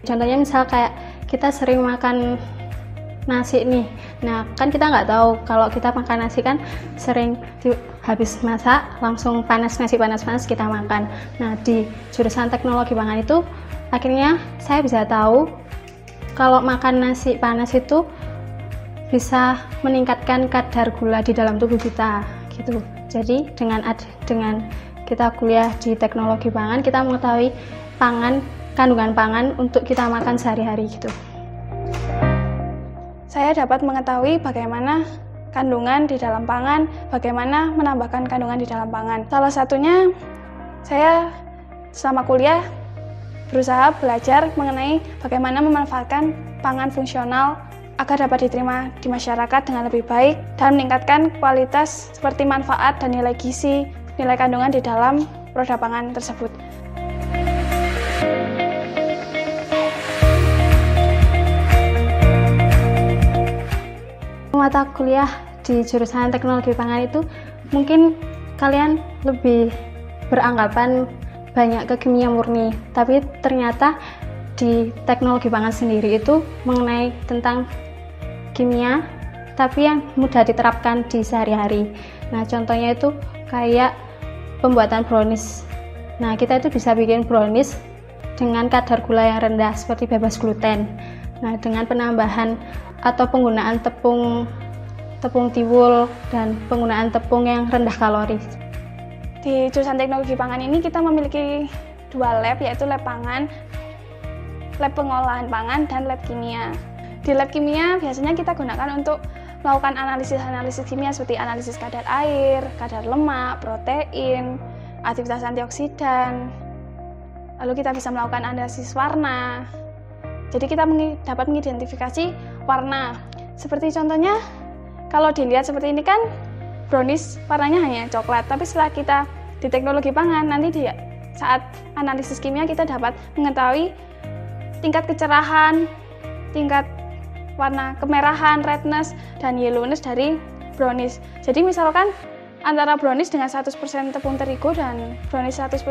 Contohnya misal kayak kita sering makan nasi nih, nah kan kita nggak tahu kalau kita makan nasi kan sering habis masak langsung nasi panas kita makan. Nah di jurusan teknologi pangan itu akhirnya saya bisa tahu kalau makan nasi panas itu bisa meningkatkan kadar gula di dalam tubuh kita gitu. Jadi dengan kita kuliah di teknologi pangan, kita mengetahui kandungan pangan untuk kita makan sehari-hari gitu. Saya dapat mengetahui bagaimana kandungan di dalam pangan, bagaimana menambahkan kandungan di dalam pangan. Salah satunya, saya selama kuliah berusaha belajar mengenai bagaimana memanfaatkan pangan fungsional agar dapat diterima di masyarakat dengan lebih baik dan meningkatkan kualitas seperti manfaat dan nilai gizi, nilai kandungan di dalam produk pangan tersebut. Mata kuliah di jurusan teknologi pangan itu mungkin kalian lebih beranggapan banyak ke kimia murni, tapi ternyata di teknologi pangan sendiri itu mengenai tentang kimia tapi yang mudah diterapkan di sehari-hari. Nah contohnya itu kayak pembuatan brownies. Nah kita itu bisa bikin brownies dengan kadar gula yang rendah seperti bebas gluten. Nah dengan penambahan atau penggunaan tepung tiwul dan penggunaan tepung yang rendah kalori. Di jurusan teknologi pangan ini kita memiliki 2 lab, yaitu lab pangan, lab pengolahan pangan, dan lab kimia. Di lab kimia biasanya kita gunakan untuk melakukan analisis kimia seperti analisis kadar air, kadar lemak, protein, aktivitas antioksidan. Lalu kita bisa melakukan analisis warna. Jadi kita dapat mengidentifikasi warna. Seperti contohnya, kalau dilihat seperti ini kan brownies warnanya hanya coklat, tapi setelah kita di teknologi pangan, nanti saat analisis kimia kita dapat mengetahui tingkat kecerahan, tingkat warna kemerahan, redness, dan yellowness dari brownies. Jadi misalkan antara brownies dengan 100% tepung terigu dan brownies 100%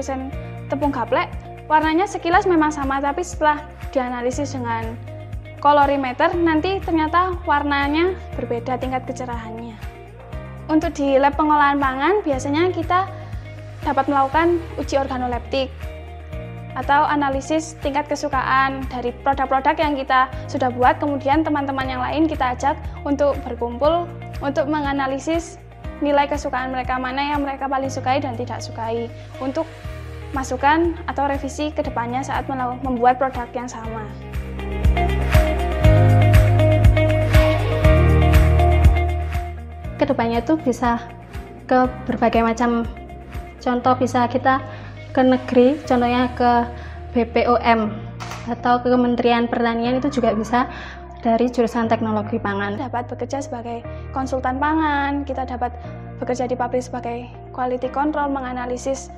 tepung gaplek, warnanya sekilas memang sama, tapi setelah dianalisis dengan kolorimeter, nanti ternyata warnanya berbeda tingkat kecerahannya. Untuk di lab pengolahan pangan, biasanya kita dapat melakukan uji organoleptik atau analisis tingkat kesukaan dari produk-produk yang kita sudah buat, kemudian teman-teman yang lain kita ajak untuk berkumpul untuk menganalisis nilai kesukaan mereka, mana yang mereka paling sukai dan tidak sukai, untuk masukan atau revisi ke depannya saat membuat produk yang sama. Kedepannya itu bisa ke berbagai macam contoh, bisa kita ke negeri, contohnya ke BPOM atau ke Kementerian Pertanian, itu juga bisa dari jurusan teknologi pangan. Dapat bekerja sebagai konsultan pangan, kita dapat bekerja di pabrik sebagai quality control, menganalisis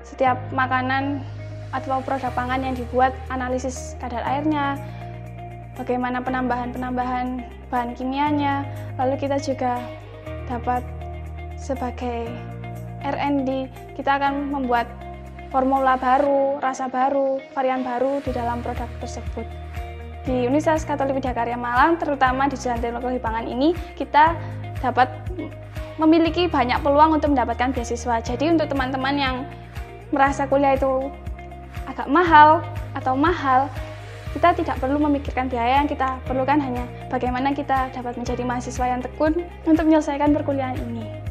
setiap makanan atau produk pangan yang dibuat, analisis kadar airnya, bagaimana penambahan bahan kimianya. Lalu kita juga dapat sebagai R&D, kita akan membuat formula baru, rasa baru, varian baru di dalam produk tersebut. Di Universitas Katolik Widya Karya Malang, terutama di jurusan teknologi pangan ini, kita dapat memiliki banyak peluang untuk mendapatkan beasiswa. Jadi untuk teman-teman yang merasa kuliah itu agak mahal, kita tidak perlu memikirkan biaya. Yang kita perlukan hanya bagaimana kita dapat menjadi mahasiswa yang tekun untuk menyelesaikan perkuliahan ini.